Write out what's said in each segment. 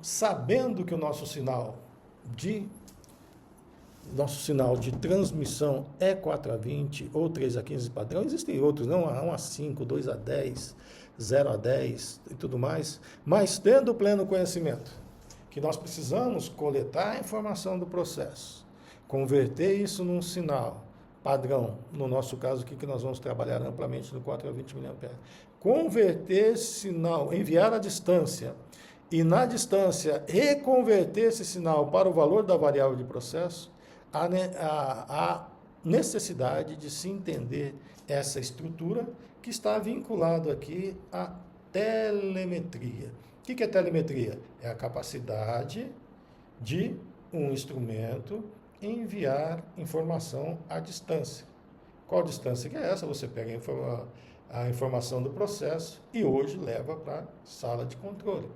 sabendo que o nosso sinal de transmissão é 4 a 20 ou 3 a 15 padrão, existem outros, não? 1 a 5, 2 a 10, 0 a 10 e tudo mais, mas tendo pleno conhecimento que nós precisamos coletar a informação do processo, converter isso num sinal padrão, no nosso caso aqui que nós vamos trabalhar amplamente no 4 a 20 mA, converter esse sinal, enviar à distância, e na distância reconverter esse sinal para o valor da variável de processo, a necessidade de se entender essa estrutura que está vinculado aqui à telemetria. O que é telemetria? É a capacidade de um instrumento enviar informação à distância. Qual distância que é essa? Você pega a informação do processo e hoje leva para a sala de controle.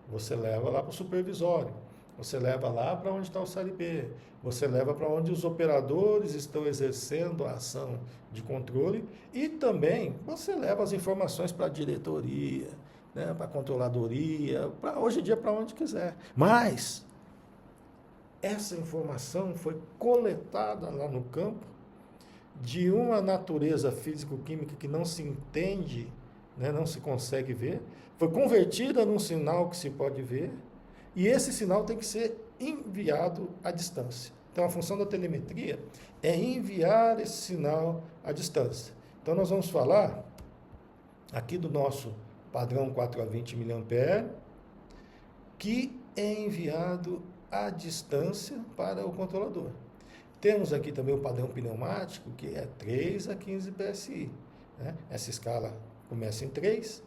Você leva lá para o supervisório. Você leva lá para onde está o CLP, você leva para onde os operadores estão exercendo a ação de controle e também você leva as informações para a diretoria, né, para a controladoria, hoje em dia para onde quiser. Mas essa informação foi coletada lá no campo de uma natureza físico-química que não se entende, né, não se consegue ver, foi convertida num sinal que se pode ver, e esse sinal tem que ser enviado à distância. Então, a função da telemetria é enviar esse sinal à distância. Então, nós vamos falar aqui do nosso padrão 4 a 20 mA, que é enviado à distância para o controlador. Temos aqui também o padrão pneumático, que é 3 a 15 PSI. Né? Essa escala começa em 3,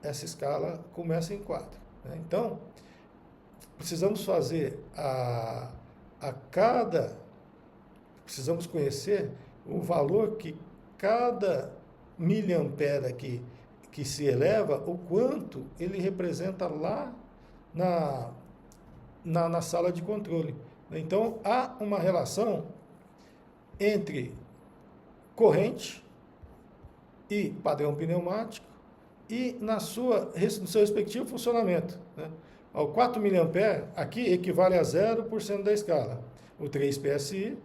essa escala começa em 4. Né? Então, precisamos fazer precisamos conhecer o valor que cada miliampere que se eleva, o quanto ele representa lá na sala de controle. Então, há uma relação entre corrente e padrão pneumático e no seu respectivo funcionamento. Né? O 4 mA aqui equivale a 0% da escala. O 3 PSI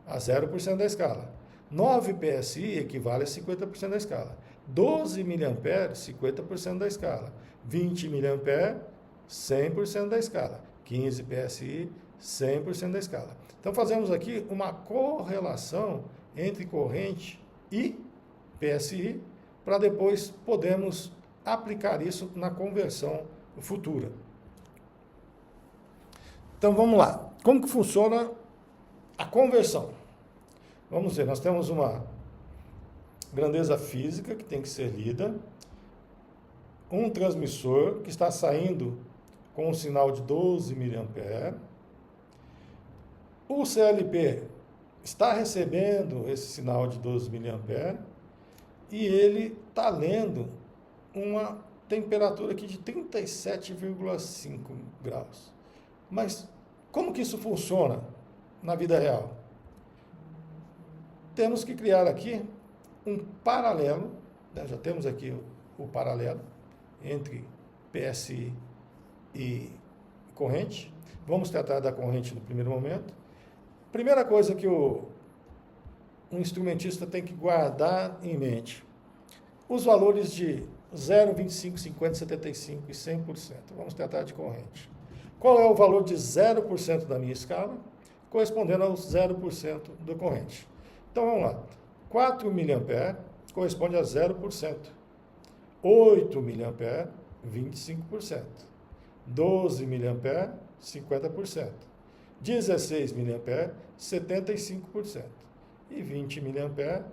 a 0% da escala. 9 PSI equivale a 50% da escala. 12 mA, 50% da escala. 20 mA, 100% da escala. 15 PSI, 100% da escala. Então, fazemos aqui uma correlação entre corrente e PSI, para depois podermos aplicar isso na conversão futura. Então, vamos lá. Como que funciona a conversão? Vamos ver, nós temos uma grandeza física que tem que ser lida, um transmissor que está saindo com um sinal de 12 mA, o CLP está recebendo esse sinal de 12 mA e ele está lendo uma temperatura aqui de 37,5 graus. Mas como que isso funciona na vida real? Temos que criar aqui um paralelo, né? Já temos aqui o paralelo entre PSI e corrente. Vamos tratar da corrente no primeiro momento. Primeira coisa que um instrumentista tem que guardar em mente: os valores de 0, 25, 50, 75 e 100%. Vamos tratar de corrente. Qual é o valor de 0% da minha escala, correspondendo ao 0% da corrente? Então, vamos lá. 4 mA corresponde a 0%. 8 mA, 25%. 12 mA, 50%. 16 mA, 75%. E 20 mA,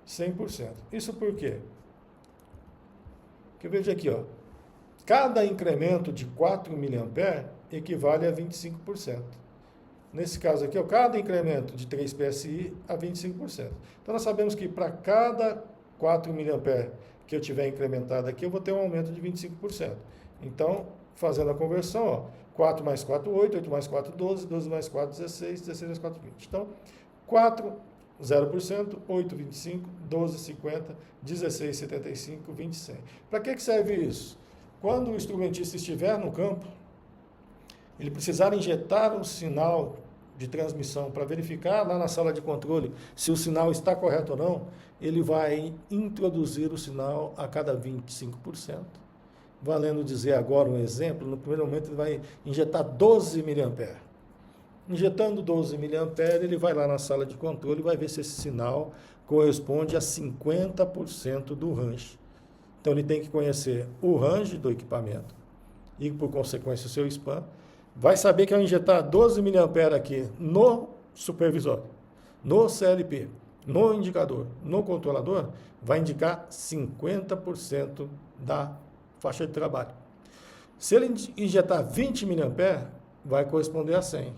100%. Isso por quê? Porque veja aqui, ó, cada incremento de 4 mA equivale a 25%. Nesse caso aqui, ó, cada incremento de 3 PSI a 25%. Então, nós sabemos que para cada 4 mA que eu tiver incrementado aqui, eu vou ter um aumento de 25%. Então, fazendo a conversão, ó, 4 mais 4, 8, 8 mais 4, 12, 12 mais 4, 16, 16 mais 4, 20. Então, 4, 0%, 8, 25, 12, 50, 16, 75, 20, 100. Para que serve isso? quando o instrumentista estiver no campo, ele precisar injetar um sinal de transmissão para verificar lá na sala de controle se o sinal está correto ou não, ele vai introduzir o sinal a cada 25%. Valendo dizer agora um exemplo, no primeiro momento ele vai injetar 12 mA. Injetando 12 mA, ele vai lá na sala de controle e vai ver se esse sinal corresponde a 50% do range. Então ele tem que conhecer o range do equipamento e, por consequência, o seu span. Vai saber que ao injetar 12 mA aqui no supervisório, no CLP, no indicador, no controlador, vai indicar 50% da faixa de trabalho. Se ele injetar 20 mA, vai corresponder a 100.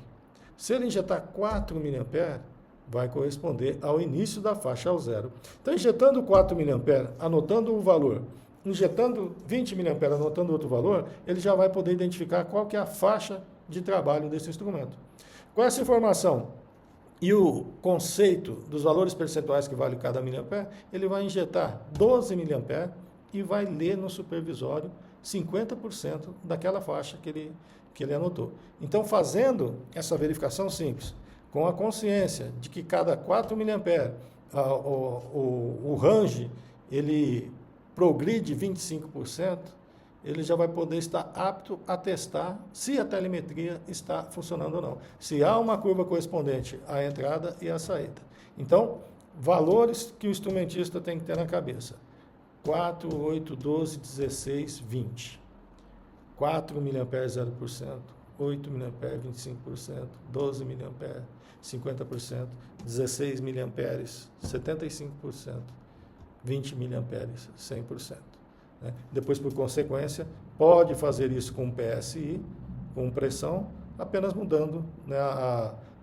Se ele injetar 4 mA, vai corresponder ao início da faixa, ao zero. Então, injetando 4 mA, anotando o valor, injetando 20 mA, anotando outro valor, ele já vai poder identificar qual que é a faixa de trabalho desse instrumento. Com essa informação e o conceito dos valores percentuais que vale cada miliampere, ele vai injetar 12 miliampere e vai ler no supervisório 50% daquela faixa que ele anotou. Então, fazendo essa verificação simples, com a consciência de que cada 4 miliampere, o range, ele progride 25%, ele já vai poder estar apto a testar se a telemetria está funcionando ou não. Se há uma curva correspondente à entrada e à saída. Então, valores que o instrumentista tem que ter na cabeça. 4, 8, 12, 16, 20. 4 mA 0%, 8 mA 25%, 12 mA 50%, 16 mA 75%, 20 mA 100%. Né? Depois, por consequência, pode fazer isso com PSI, com pressão, apenas mudando, né,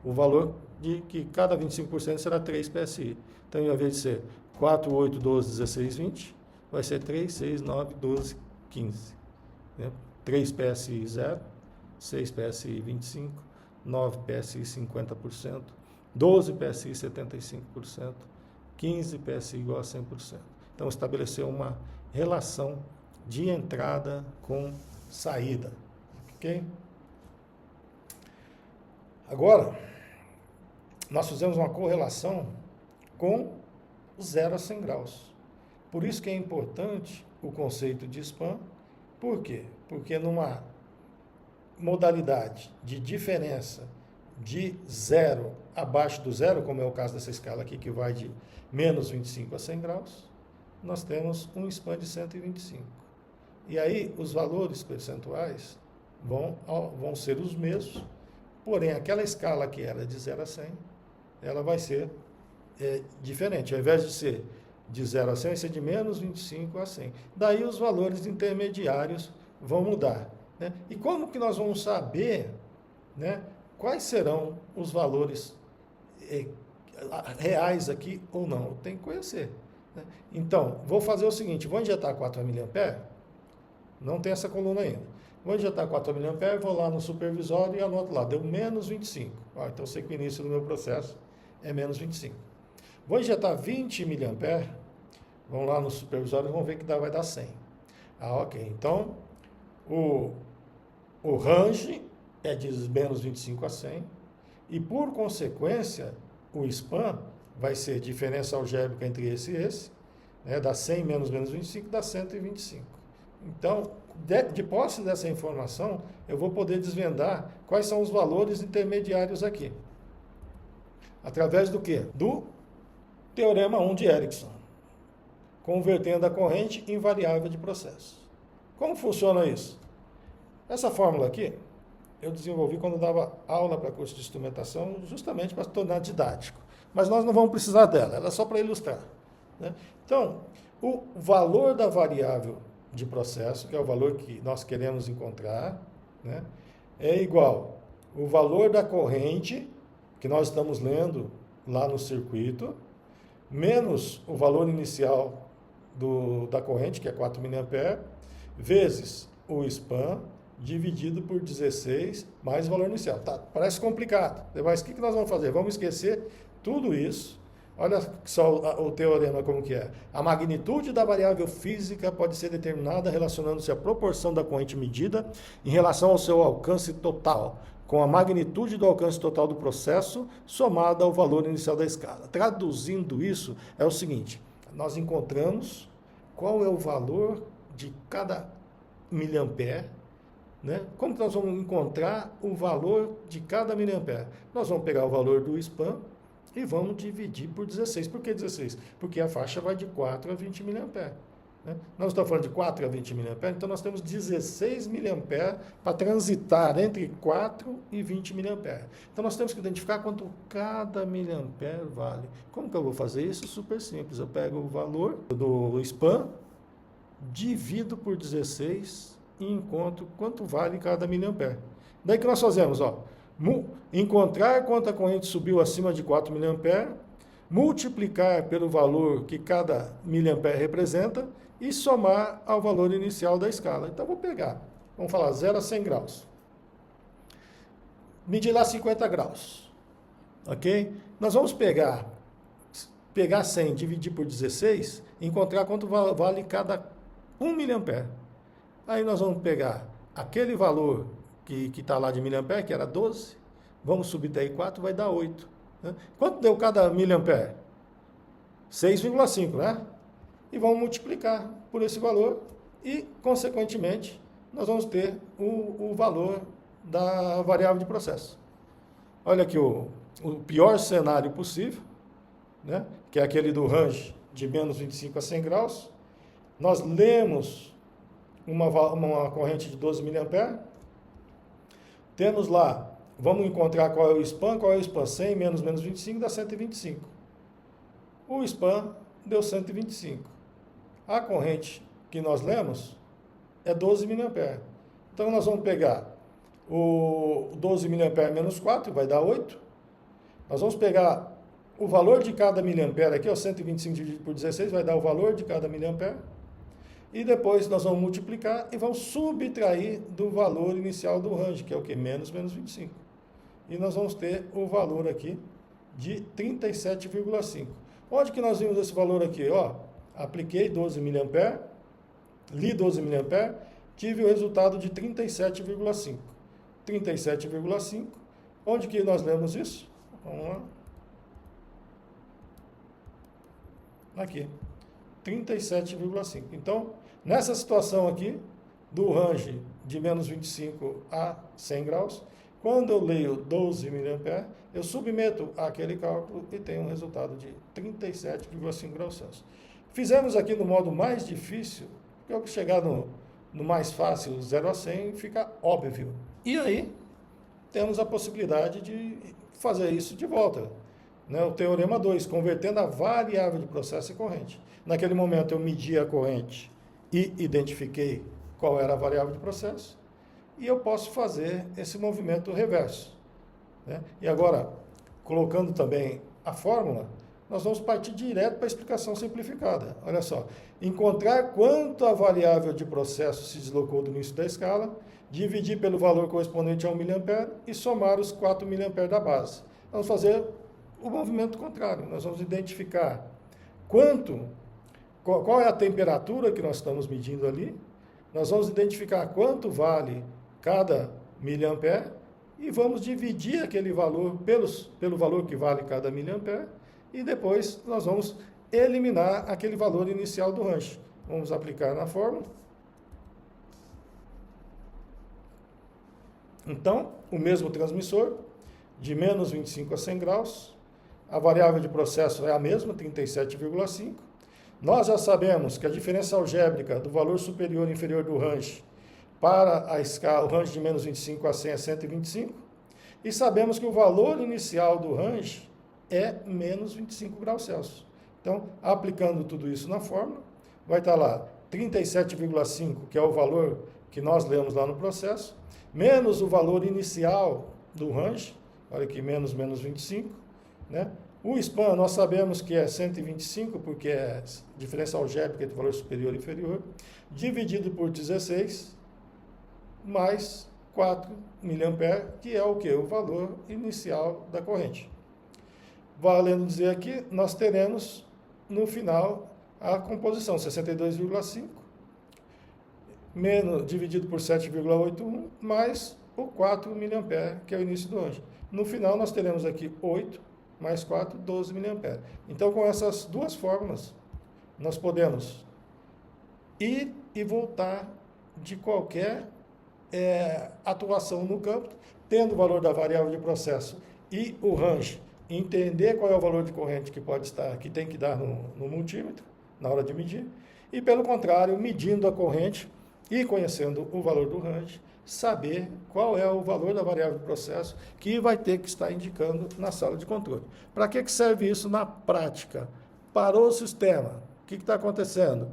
o valor de que cada 25% será 3 PSI. Então, em vez de ser 4, 8, 12, 16, 20, vai ser 3, 6, 9, 12, 15. Né? 3 PSI 0, 6 PSI 25, 9 PSI 50%, 12 PSI 75%, 15 PSI igual a 100%. Então, estabeleceu uma relação de entrada com saída. Ok? Agora, nós fizemos uma correlação com 0 a 100 graus. Por isso que é importante o conceito de span. Por quê? Porque numa modalidade de diferença de 0 abaixo do zero, como é o caso dessa escala aqui, que vai de menos 25 a 100 graus, nós temos um span de 125. E aí, os valores percentuais vão ser os mesmos, porém, aquela escala que era de 0 a 100, ela vai ser diferente. Ao invés de ser de 0 a 100, vai ser de menos 25 a 100. Daí, os valores intermediários vão mudar. Né? E como que nós vamos saber, né, quais serão os valores reais aqui ou não? Tem que conhecer. Né? Então, vou fazer o seguinte, vou injetar 4 mA, não tem essa coluna ainda. Vou injetar 4 mA, vou lá no supervisório e anoto lá, deu menos 25. Então, eu sei que o início do meu processo é menos 25. Vou injetar 20 mA, vamos lá no supervisório e vamos ver que vai dar 100. Ok. Então, o range é de menos 25 a 100 e, por consequência, o span vai ser diferença algébrica entre esse e esse, né, dá 100 menos 25, dá 125. Então, de posse dessa informação, eu vou poder desvendar quais são os valores intermediários aqui. Através do quê? Do teorema 1 de Erickson, convertendo a corrente em variável de processo. Como funciona isso? Essa fórmula aqui, eu desenvolvi quando eu dava aula para curso de instrumentação, justamente para se tornar didático. Mas nós não vamos precisar dela, ela é só para ilustrar. Né? Então, o valor da variável de processo, que é o valor que nós queremos encontrar, né, é igual o valor da corrente, que nós estamos lendo lá no circuito, menos o valor inicial da corrente, que é 4 mA, vezes o span, dividido por 16, mais o valor inicial. Tá, parece complicado, mas o que nós vamos fazer? Vamos esquecer tudo isso, Olha só o teorema como que é. A magnitude da variável física pode ser determinada relacionando-se à proporção da corrente medida em relação ao seu alcance total, com a magnitude do alcance total do processo somada ao valor inicial da escala. Traduzindo isso, é o seguinte, nós encontramos qual é o valor de cada miliampere, né? Como que nós vamos encontrar o valor de cada miliampere? Nós vamos pegar o valor do SPAN e vamos dividir por 16. Por que 16? Porque a faixa vai de 4 a 20 miliampere. Né? Nós estamos falando de 4 a 20 miliampere, então nós temos 16 miliampere para transitar entre 4 e 20 miliampere. Então nós temos que identificar quanto cada miliampere vale. Como que eu vou fazer isso? Super simples. Eu pego o valor do SPAN, divido por 16 e encontro quanto vale cada miliampere. Daí que nós fazemos, ó, encontrar quanto a corrente subiu acima de 4 miliampere, multiplicar pelo valor que cada miliampere representa e somar ao valor inicial da escala. Então, vou pegar, vamos falar 0 a 100 graus. Medir lá 50 graus, ok? Nós vamos pegar 100, dividir por 16, e encontrar quanto vale cada 1 miliampere. Aí nós vamos pegar aquele valor que está lá de miliampere, que era 12, vamos subir daí 4, vai dar 8. Né? Quanto deu cada miliampere? 6,5, né? E vamos multiplicar por esse valor e, consequentemente, nós vamos ter o valor da variável de processo. Olha aqui o pior cenário possível, né? Que é aquele do range de menos 25 a 100 graus. Nós lemos uma corrente de 12 miliampere. Temos lá, vamos encontrar qual é o SPAN, 100 menos 25 dá 125. O SPAN deu 125. A corrente que nós lemos é 12 miliampere. Então nós vamos pegar o 12 miliampere menos 4, vai dar 8. Nós vamos pegar o valor de cada miliampere aqui, ó, 125 dividido por 16, vai dar o valor de cada miliampere. E depois nós vamos multiplicar e vamos subtrair do valor inicial do range, que é o que? Menos 25. E nós vamos ter o valor aqui de 37,5. Onde que nós vimos esse valor aqui? Ó, apliquei 12 miliampere, li 12 miliampere, tive o resultado de 37,5. 37,5. Onde que nós lemos isso? Vamos lá. Aqui. 37,5. Então, nessa situação aqui, do range de menos 25 a 100 graus, quando eu leio 12 miliampere, eu submeto aquele cálculo e tenho um resultado de 37,5 graus Celsius. Fizemos aqui no modo mais difícil, porque eu chegar no mais fácil, 0 a 100, fica óbvio. E aí, temos a possibilidade de fazer isso de volta. Né? O teorema 2, convertendo a variável de processo em corrente. Naquele momento eu medi a corrente e identifiquei qual era a variável de processo, e eu posso fazer esse movimento reverso. Né? E agora, colocando também a fórmula, nós vamos partir direto para a explicação simplificada. Olha só, encontrar quanto a variável de processo se deslocou do início da escala, dividir pelo valor correspondente a 1 miliampere e somar os 4 miliampere da base. Vamos fazer o movimento contrário. Nós vamos identificar qual é a temperatura que nós estamos medindo ali, nós vamos identificar quanto vale cada miliampere e vamos dividir aquele valor pelo valor que vale cada miliampere e depois nós vamos eliminar aquele valor inicial do range. Vamos aplicar na fórmula. Então, o mesmo transmissor, de menos 25 a 100 graus, a variável de processo é a mesma, 37,5. Nós já sabemos que a diferença algébrica do valor superior e inferior do range para a escala, o range de menos 25 a 100 é 125. E sabemos que o valor inicial do range é menos 25 graus Celsius. Então, aplicando tudo isso na fórmula, vai estar lá 37,5, que é o valor que nós lemos lá no processo, menos o valor inicial do range, olha aqui, menos 25, né? O SPAN nós sabemos que é 125, porque é diferença algébrica entre valor superior e inferior, dividido por 16, mais 4 miliampere, que é o que? O valor inicial da corrente. valendo dizer aqui, nós teremos no final a composição 62,5 menos dividido por 7,81 mais o 4 mA, que é o início do ângulo. No final nós teremos aqui 8 mais 4, 12 mA. Então, com essas duas fórmulas, nós podemos ir e voltar de qualquer atuação no campo, tendo o valor da variável de processo e o range, entender qual é o valor de corrente que pode estar, que tem que dar no multímetro, na hora de medir, e pelo contrário, medindo a corrente e conhecendo o valor do range, saber qual é o valor da variável de processo que vai ter que estar indicando na sala de controle. Para que serve isso na prática? Parou o sistema, o que está acontecendo?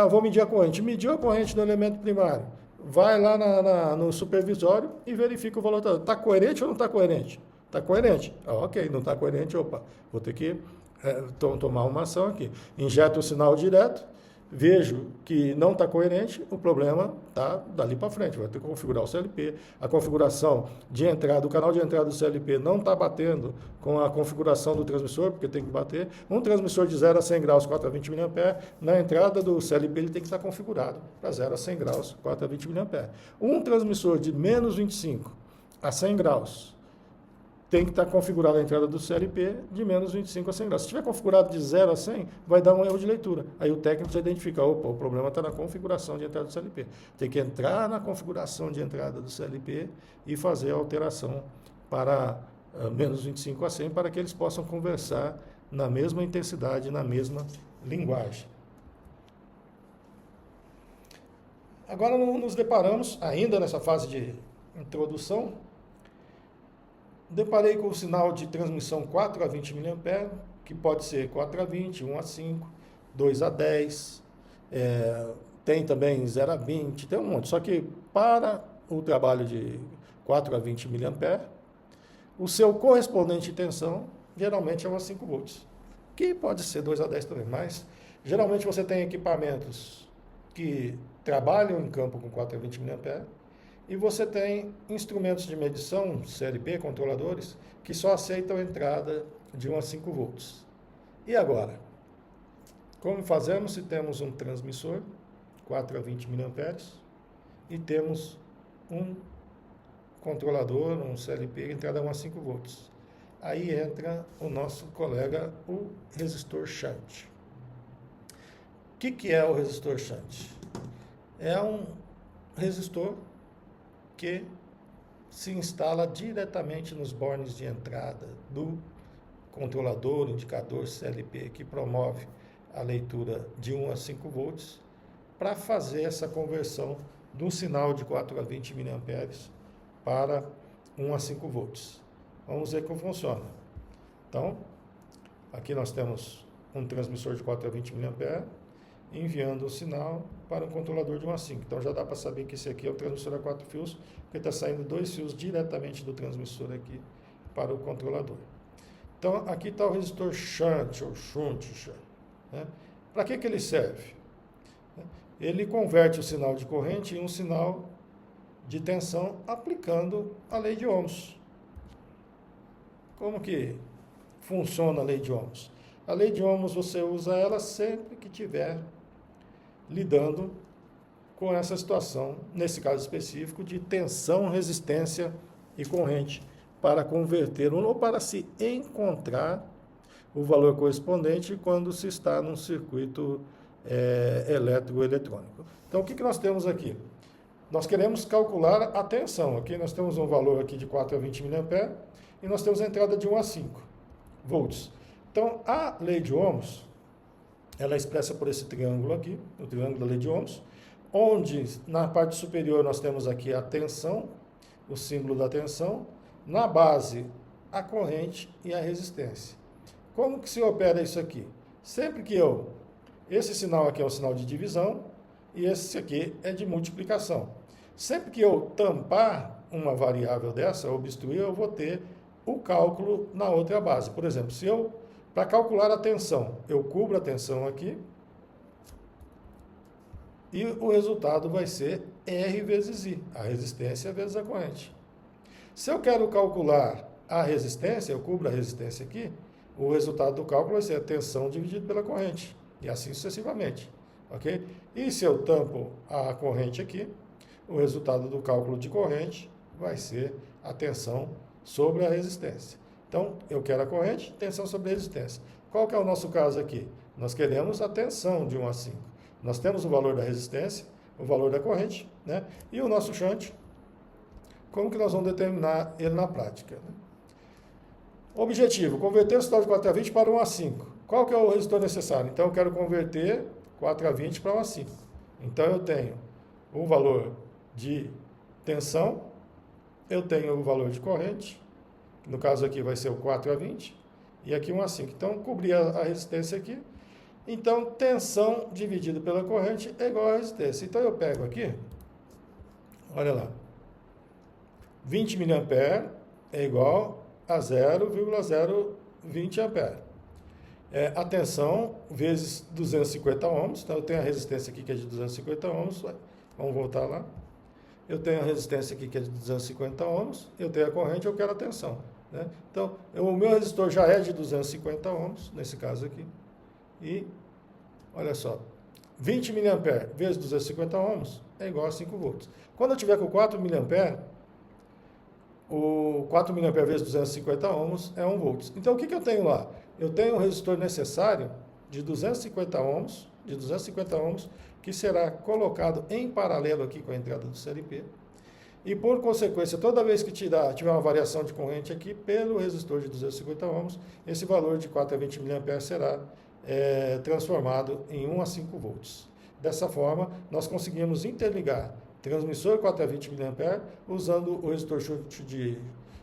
Vou medir a corrente. Mediu a corrente do elemento primário. Vai lá no supervisório e verifica o valor. Está coerente ou não está coerente? Está coerente. Ok, não está coerente, opa, vou ter que tomar uma ação aqui. Injeto o sinal direto, vejo que não está coerente, o problema está dali para frente. Vai ter que configurar o CLP. A configuração de entrada, o canal de entrada do CLP não está batendo com a configuração do transmissor, porque tem que bater. Um transmissor de 0 a 100 graus, 4 a 20 mA, na entrada do CLP ele tem que estar configurado para 0 a 100 graus, 4 a 20 mA. Um transmissor de menos 25 a 100 graus, tem que estar configurada a entrada do CLP de menos 25 a 100 graus. Se estiver configurado de 0 a 100, vai dar um erro de leitura. Aí o técnico vai identificar, opa, o problema está na configuração de entrada do CLP. Tem que entrar na configuração de entrada do CLP e fazer a alteração para menos 25 a 100, para que eles possam conversar na mesma intensidade, na mesma linguagem. Agora nos deparamos, ainda nessa fase de introdução, deparei com o sinal de transmissão 4 a 20 mA, que pode ser 4 a 20, 1 a 5, 2 a 10, tem também 0 a 20, tem um monte. Só que para o trabalho de 4 a 20 mA, o seu correspondente de tensão geralmente é 1 a 5 volts, que pode ser 2 a 10 também, mas geralmente você tem equipamentos que trabalham em campo com 4 a 20 mA, e você tem instrumentos de medição, CLP, controladores, que só aceitam entrada de 1 a 5 volts. E agora? Como fazemos se temos um transmissor, 4 a 20 mA, e temos um controlador, um CLP, entrada 1 a 5 volts? Aí entra o nosso colega, o resistor shunt. O que é o resistor shunt? É um resistor que se instala diretamente nos bornes de entrada do controlador, indicador CLP, que promove a leitura de 1 a 5 volts, para fazer essa conversão do sinal de 4 a 20 mA para 1 a 5 volts. Vamos ver como funciona. Então, aqui nós temos um transmissor de 4 a 20 mA, enviando o sinal para um controlador de 1 a 5. Então já dá para saber que esse aqui é o transmissor a 4 fios, porque está saindo 2 fios diretamente do transmissor aqui para o controlador. Então aqui está o resistor shunt, ou shunt, né? Para que ele serve? Ele converte o sinal de corrente em um sinal de tensão aplicando a lei de Ohms. Como que funciona a lei de Ohms? A lei de Ohms você usa ela sempre que tiver lidando com essa situação, nesse caso específico, de tensão, resistência e corrente, para converter ou para se encontrar o valor correspondente quando se está num circuito elétrico-eletrônico. Então, o que nós temos aqui? Nós queremos calcular a tensão. Aqui nós temos um valor aqui de 4 a 20 mA e nós temos a entrada de 1 a 5 volts. Então, a lei de Ohms, ela é expressa por esse triângulo aqui, o triângulo da lei de Ohms, onde na parte superior nós temos aqui a tensão, o símbolo da tensão, na base a corrente e a resistência. Como que se opera isso aqui? Sempre que esse sinal aqui é um sinal de divisão e esse aqui é de multiplicação. Sempre que eu tampar uma variável dessa, obstruir, eu vou ter o cálculo na outra base. Por exemplo, se para calcular a tensão, eu cubro a tensão aqui e o resultado vai ser R vezes I, a resistência vezes a corrente. Se eu quero calcular a resistência, eu cubro a resistência aqui, o resultado do cálculo vai ser a tensão dividido pela corrente, e assim sucessivamente, ok? E se eu tampo a corrente aqui, o resultado do cálculo de corrente vai ser a tensão sobre a resistência. Então, eu quero a corrente, tensão sobre a resistência. Qual que é o nosso caso aqui? Nós queremos a tensão de 1 a 5. Nós temos o valor da resistência, o valor da corrente, né? E o nosso shunt, como que nós vamos determinar ele na prática? Objetivo, converter o sinal de 4 a 20 para 1 a 5. Qual que é o resistor necessário? Então, eu quero converter 4 a 20 para 1 a 5. Então, eu tenho o valor de tensão, eu tenho o valor de corrente, que no caso aqui vai ser o 4 a 20, e aqui 1 a 5. Então, cobrir a resistência aqui. Então, tensão dividido pela corrente é igual a resistência. Então, eu pego aqui, olha lá, 20 mA é igual a 0,020 ampere. A tensão vezes 250 ohms, então eu tenho a resistência aqui que é de 250 ohms, vamos voltar lá. Eu tenho a resistência aqui que é de 250 ohms, eu tenho a corrente, eu quero a tensão, né? Então, o meu resistor já é de 250 ohms, nesse caso aqui, e, olha só, 20 mA vezes 250 ohms é igual a 5 volts. Quando eu tiver com 4 mA, o 4 mA vezes 250 ohms é 1 volts. Então, o que eu tenho lá? Eu tenho um resistor necessário de 250 ohms, que será colocado em paralelo aqui com a entrada do CLP. E, por consequência, toda vez que tiver uma variação de corrente aqui, pelo resistor de 250 ohms, esse valor de 4 a 20 mA será transformado em 1 a 5 volts. Dessa forma, nós conseguimos interligar transmissor 4 a 20 mA usando o resistor shunt de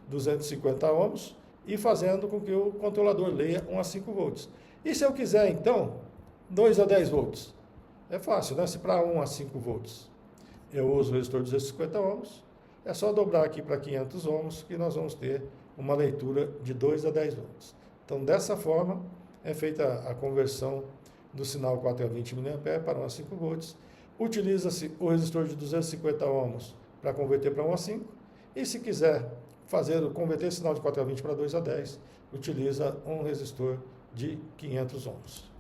250 ohms e fazendo com que o controlador leia 1 a 5 volts. E se eu quiser, então, 2 a 10 volts? É fácil, né? Se para 1 a 5 volts eu uso o resistor de 250 ohms, é só dobrar aqui para 500 ohms que nós vamos ter uma leitura de 2 a 10 volts. Então, dessa forma, é feita a conversão do sinal 4 a 20 mA para 1 a 5 volts. Utiliza-se o resistor de 250 ohms para converter para 1 a 5. E se quiser converter esse sinal de 4 a 20 para 2 a 10, utiliza um resistor de 500 ohms.